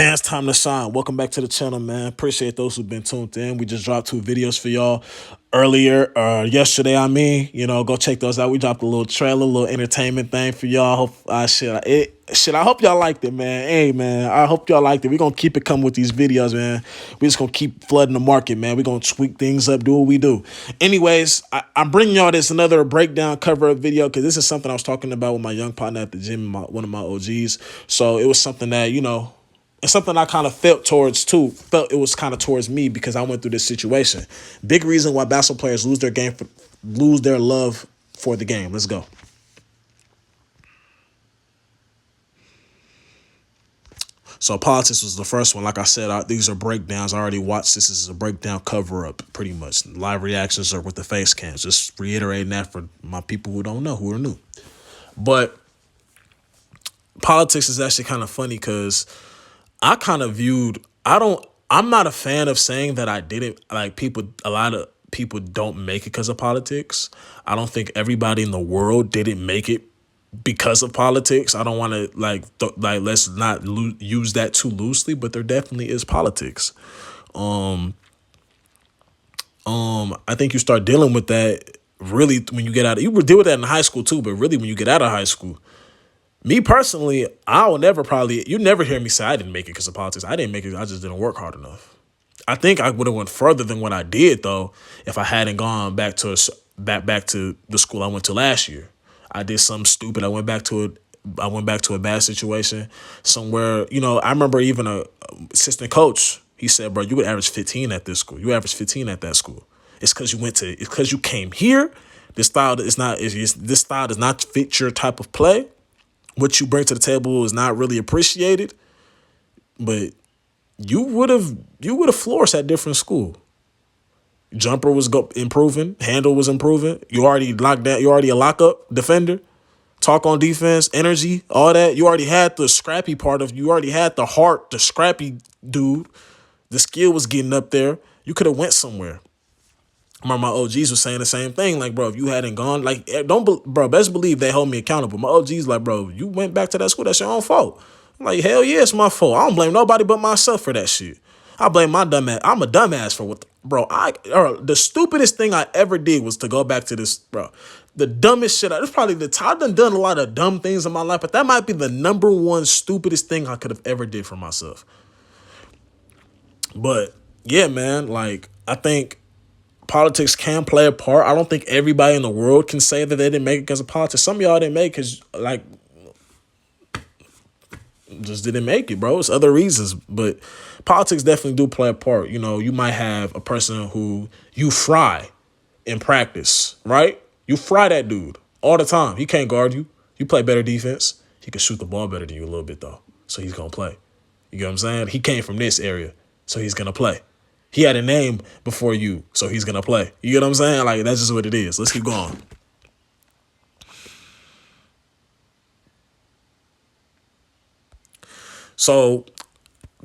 Man, it's time to shine. Welcome back to the channel, man. Appreciate those who've been tuned in. We just dropped two videos for y'all earlier, yesterday. Go check those out. We dropped a little trailer, a little entertainment thing for y'all. Hope I hope y'all liked it, man. Hey, man, I hope y'all liked it. We're gonna keep it coming with these videos, man. We just gonna keep flooding the market, man. We're gonna tweak things up, do what we do. Anyways, I'm bringing y'all this another breakdown cover up video because this is something I was talking about with my young partner at the gym, one of my OGs. So it was something that it's something I kind of felt towards too. Felt it was kind of towards me because I went through this situation. Big reason why basketball players lose their love for the game. Let's go. So politics was the first one. Like I said, these are breakdowns. I already watched this. This is a breakdown cover up, pretty much. Live reactions are with the face cams. Just reiterating that for my people who don't know, who are new. But politics is actually kind of funny because I kind of viewed, I'm not a fan of saying that I didn't, a lot of people don't make it because of politics. I don't think everybody in the world didn't make it because of politics. I don't want to let's not use that too loosely, but there definitely is politics. I think you start dealing with that really when you get out. You would deal with that in high school too, but really when you get out of high school. Me personally, you never hear me say I didn't make it because of politics. I didn't make it. I just didn't work hard enough. I think I would have went further than what I did though if I hadn't gone back to the school I went to last year. I did something stupid. I went back to it. I went back to a bad situation somewhere. I remember even a assistant coach. He said, "Bro, you would average 15 at this school. You average 15 at that school. It's because It's because you came here. This style is not. This style does not fit your type of play. What you bring to the table is not really appreciated, but you would have flourished at different school. Jumper was improving, handle was improving. You already locked down. You already a lockup defender. Talk on defense, energy, all that. You already had the scrappy part of. You already had the heart, the scrappy dude. The skill was getting up there. You could have went somewhere. My OGs was saying the same thing. Like, bro, if you hadn't gone, bro, best believe they hold me accountable. My OGs like, bro, you went back to that school, that's your own fault. I'm like, hell yeah, it's my fault. I don't blame nobody but myself for that shit. I blame my dumb ass. I'm a dumbass for bro, the stupidest thing I ever did was to go back to this, bro. The dumbest shit. It's probably I've done a lot of dumb things in my life, but that might be the number one stupidest thing I could have ever did for myself. But yeah, man, I think politics can play a part. I don't think everybody in the world can say that they didn't make it because of politics. Some of y'all didn't make it because, just didn't make it, bro. It's other reasons. But politics definitely do play a part. You might have a person who you fry in practice, right? You fry that dude all the time. He can't guard you. You play better defense. He can shoot the ball better than you a little bit, though. So he's going to play. You get what I'm saying? He came from this area, so he's going to play. He had a name before you, so he's going to play. You get what I'm saying? That's just what it is. Let's keep going. So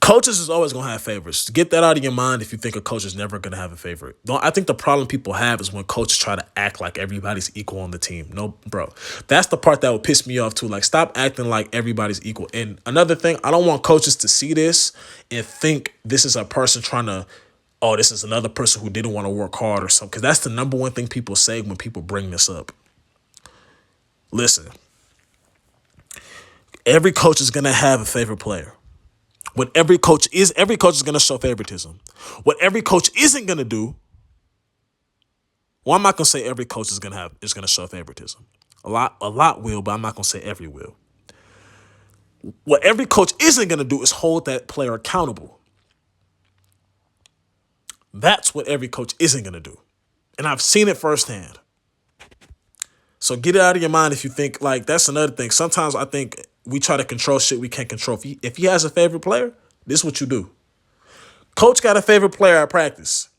coaches is always going to have favorites. Get that out of your mind if you think a coach is never going to have a favorite. I think the problem people have is when coaches try to act like everybody's equal on the team. No, bro. That's the part that would piss me off too. Stop acting like everybody's equal. And another thing, I don't want coaches to see this and think this is a person trying to, oh, this is another person who didn't want to work hard or something. Because that's the number one thing people say when people bring this up. Listen, every coach is going to have a favorite player. Every coach is going to show favoritism. What every coach isn't going to do, well, I'm not going to say every coach is going to show favoritism. A lot will, but I'm not going to say every will. What every coach isn't going to do is hold that player accountable. That's what every coach isn't going to do. And I've seen it firsthand. So get it out of your mind if you think, that's another thing. Sometimes I think we try to control shit we can't control. If he has a favorite player, this is what you do. Coach got a favorite player at practice.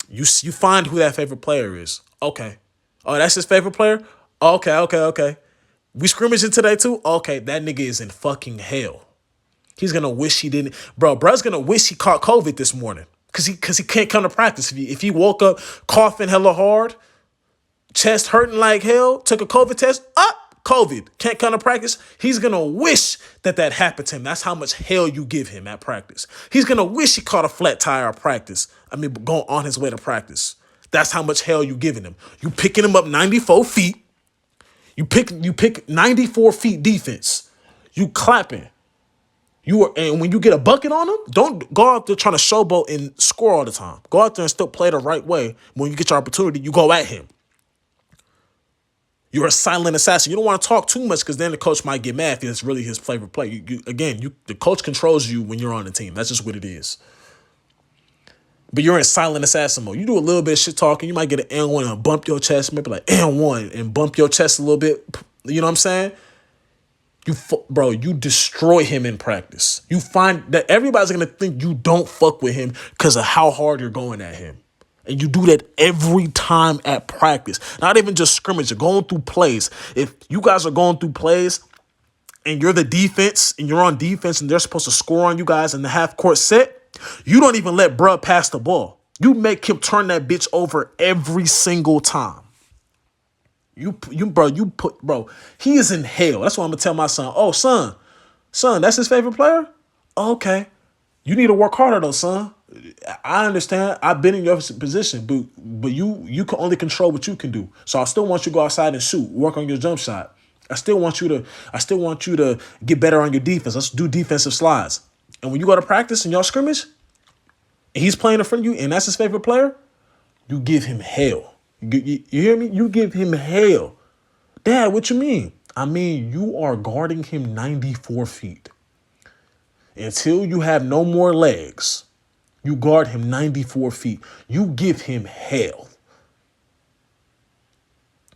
You find who that favorite player is. Okay. Oh, that's his favorite player? Okay. We scrimmaging today too? Okay, that nigga is in fucking hell. He's going to wish he didn't. Bro's going to wish he caught COVID this morning. Because he can't come to practice. If he woke up coughing hella hard, chest hurting like hell, took a COVID test, COVID, can't come to practice. He's going to wish that that happened to him. That's how much hell you give him at practice. He's going to wish he caught a flat tire at practice. I mean, going on his way to practice. That's how much hell you giving him. You picking him up 94 feet. You pick 94 feet defense. You clapping. And when you get a bucket on them, don't go out there trying to showboat and score all the time. Go out there and still play the right way. When you get your opportunity, you go at him. You're a silent assassin. You don't want to talk too much because then the coach might get mad if it's really his favorite play. The coach controls you when you're on the team. That's just what it is. But you're in silent assassin mode. You do a little bit of shit talking. You might get an N1 and bump your chest. Maybe like N1 and bump your chest a little bit. You know what I'm saying? You destroy him in practice. You find that everybody's going to think you don't fuck with him because of how hard you're going at him. And you do that every time at practice. Not even just scrimmage. You're going through plays. If you guys are going through plays and you're the defense and you're on defense and they're supposed to score on you guys in the half court set, you don't even let bruh pass the ball. You make him turn that bitch over every single time. Bro, he is in hell. That's what I'm gonna tell my son. Oh, son, that's his favorite player? Oh, okay. You need to work harder though, son. I understand. I've been in your position, but you can only control what you can do. So I still want you to go outside and shoot, work on your jump shot. I still want you to get better on your defense. Let's do defensive slides. And when you go to practice and y'all scrimmage, and he's playing in front of you, and that's his favorite player, you give him hell. You hear me? You give him hell. Dad, what you mean? I mean, you are guarding him 94 feet. Until you have no more legs, you guard him 94 feet. You give him hell.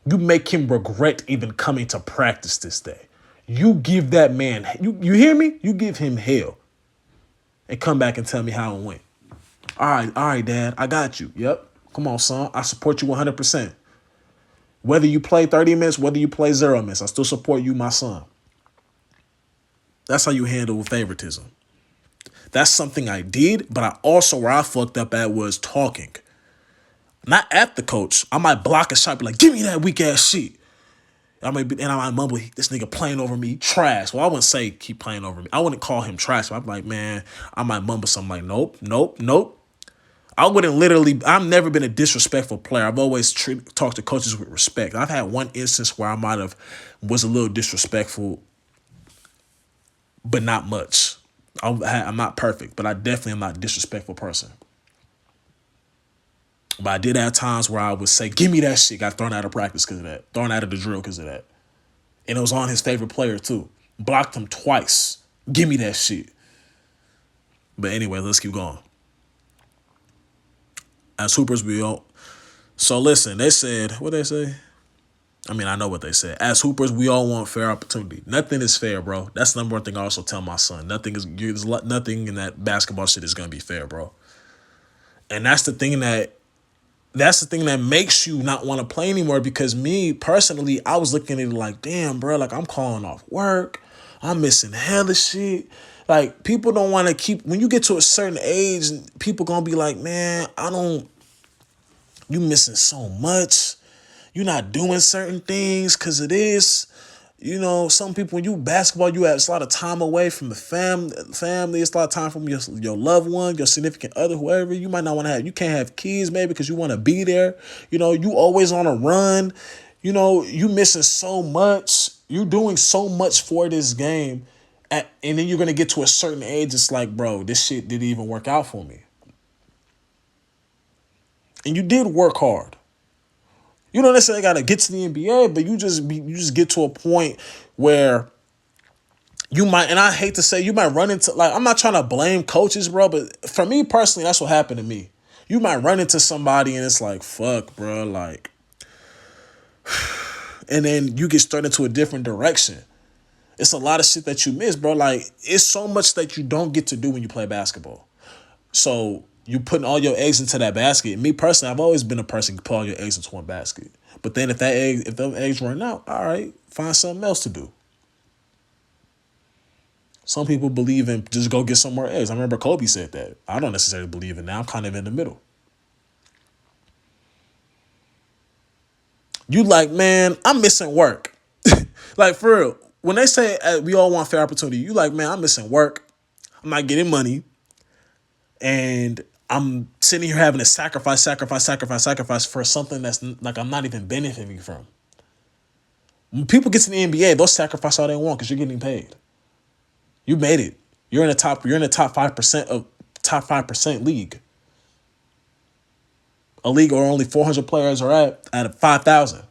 You make him regret even coming to practice this day. You give that man, you hear me? You give him hell. And come back and tell me how it went. All right, Dad, I got you. Yep. Come on, son. I support you 100%. Whether you play 30 minutes, whether you play 0 minutes, I still support you, my son. That's how you handle favoritism. That's something I did, but where I fucked up at was talking. Not at the coach. I might block a shot, be like, give me that weak ass shit. I might mumble, this nigga playing over me, trash. Well, I wouldn't say keep playing over me. I wouldn't call him trash. But I'm like, man, I might mumble something like, nope. I've never been a disrespectful player. I've always talked to coaches with respect. I've had one instance where I might have was a little disrespectful, but not much. I'm not perfect, but I definitely am not a disrespectful person. But I did have times where I would say, give me that shit. Got thrown out of practice because of that. Thrown out of the drill because of that. And it was on his favorite player too. Blocked him twice. Give me that shit. But anyway, let's keep going. As hoopers, we all. So listen, they said, what they say? I mean, I know what they said. As hoopers, we all want fair opportunity. Nothing is fair, bro. That's the number one thing I also tell my son. Nothing in that basketball shit is gonna be fair, bro. And that's the thing that makes you not want to play anymore. Because me personally, I was looking at it like, damn, bro, like I'm calling off work. I'm missing hella shit. Like, people don't want to keep, when you get to a certain age, people gonna be like, man, you missing so much. You're not doing certain things because of this. You know, some people, when you basketball, you have a lot of time away from the family. It's a lot of time from your loved one, your significant other, whoever. You might not want to have, you can't have kids maybe because you want to be there. You know, you always on a run. You know, you missing so much. You're doing so much for this game. And then you're going to get to a certain age. It's like, bro, this shit didn't even work out for me. And you did work hard. You don't necessarily got to get to the NBA, but you just get to a point where you might, and I hate to say, you might run into, like, I'm not trying to blame coaches, bro, but for me personally, that's what happened to me. You might run into somebody and it's like, fuck, bro, like, and then you get started into a different direction. It's a lot of shit that you miss, bro. Like, it's so much that you don't get to do when you play basketball. So you putting all your eggs into that basket. Me personally, I've always been a person who put all your eggs into one basket. But then if them eggs run out, all right, find something else to do. Some people believe in just go get some more eggs. I remember Kobe said that. I don't necessarily believe in that. I'm kind of in the middle. You like, man, I'm missing work. Like for real, when they say we all want fair opportunity, you like, man, I'm missing work. I'm not getting money, and I'm sitting here having to sacrifice for something that's like I'm not even benefiting from. When people get to the NBA, they'll sacrifice all they want because you're getting paid. You made it. You're in the top. You're in the top 5% of top 5% league. A league where only 400 players are at out of 5,000.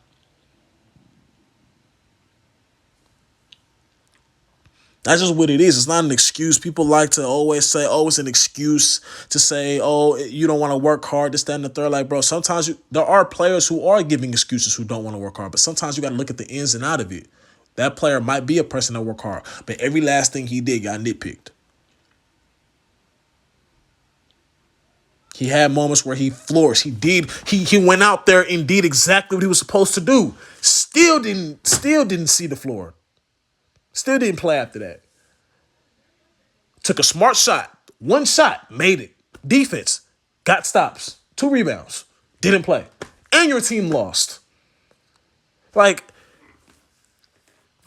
That's just what it is. It's not an excuse. People like to always say, oh, it's an excuse to say, oh, you don't want to work hard, this, that, and the third. Like, bro, sometimes there are players who are giving excuses who don't want to work hard, but sometimes you got to look at the ins and out of it. That player might be a person that work hard, but every last thing he did got nitpicked. He had moments where he flourished. He went out there and did exactly what he was supposed to do. Still didn't see the floor. Still didn't play after that. Took a smart shot. One shot, made it. Defense, got stops. 2 rebounds. Didn't play. And your team lost. Like,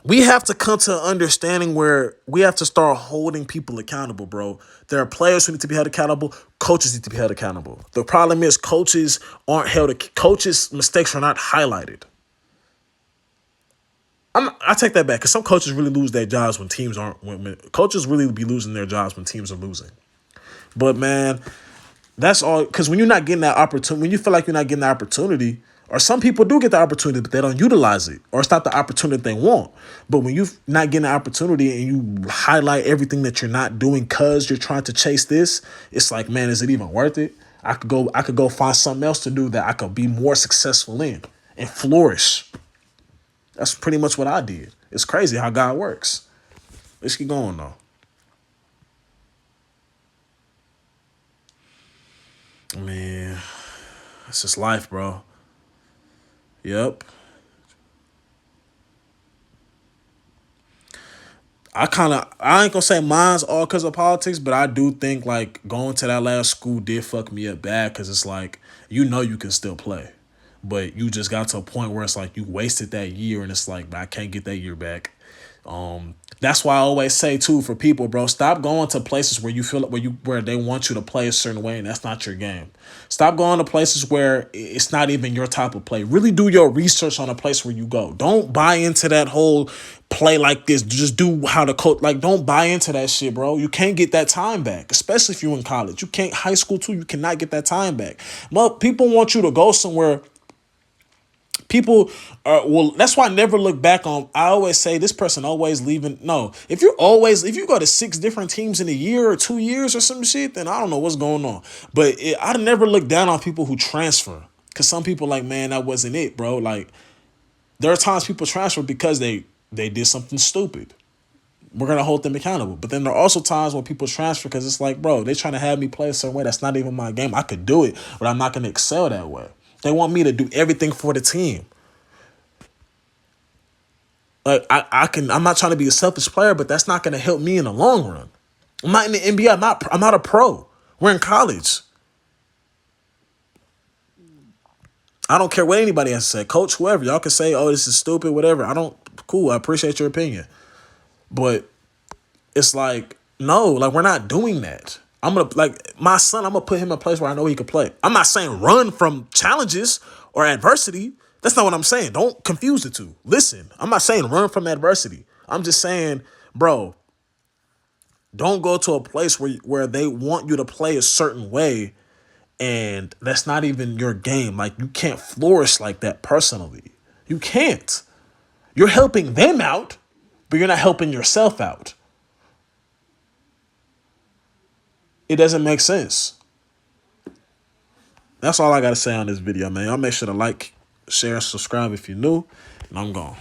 we have to come to an understanding where we have to start holding people accountable, bro. There are players who need to be held accountable. Coaches need to be held accountable. The problem is coaches aren't held. Coaches' mistakes are not highlighted. I take that back because some coaches really lose their jobs when teams aren't. When coaches really be losing their jobs when teams are losing. But man, that's all. Because when you're not getting that opportunity, when you feel like you're not getting the opportunity, or some people do get the opportunity, but they don't utilize it, or it's not the opportunity they want. But when you're not getting the opportunity and you highlight everything that you're not doing because you're trying to chase this, it's like, man, is it even worth it? I could go find something else to do that I could be more successful in and flourish. That's pretty much what I did. It's crazy how God works. Let's keep going though. Man, it's just life, bro. Yep. I ain't gonna say mine's all because of politics, but I do think like going to that last school did fuck me up bad because it's like, you can still play. But you just got to a point where it's like you wasted that year and it's like, I can't get that year back. That's why I always say too for people, bro, stop going to places where you feel like where they want you to play a certain way and that's not your game. Stop going to places where it's not even your type of play. Really do your research on a place where you go. Don't buy into that whole play like this. Just do how the coach, like, don't buy into that shit, bro. You can't get that time back, especially if you're in college. You can't, high school too, you cannot get that time back. Well, people want you to go somewhere. People are, well, that's why I never look back on. I always say this person always leaving. No, if you go to 6 different teams in a year or 2 years or some shit, then I don't know what's going on. But I never look down on people who transfer because some people like, man, that wasn't it, bro. Like there are times people transfer because they did something stupid. We're gonna hold them accountable. But then there are also times when people transfer because it's like, bro, they trying to have me play a certain way that's not even my game. I could do it, but I'm not gonna excel that way. They want me to do everything for the team. Like I'm not trying to be a selfish player, but that's not going to help me in the long run. I'm not in the NBA. I'm not a pro. We're in college. I don't care what anybody has to say. Coach, whoever. Y'all can say, oh, this is stupid, whatever. Cool. I appreciate your opinion. But it's like, no, like we're not doing that. Like my son, I'm going to put him in a place where I know he can play. I'm not saying run from challenges or adversity. That's not what I'm saying. Don't confuse the two. Listen, I'm not saying run from adversity. I'm just saying, bro, don't go to a place where they want you to play a certain way and that's not even your game. Like you can't flourish like that personally. You can't. You're helping them out, but you're not helping yourself out. It doesn't make sense. That's all I got to say on this video, man. Y'all make sure to like, share, subscribe if you're new, and I'm gone.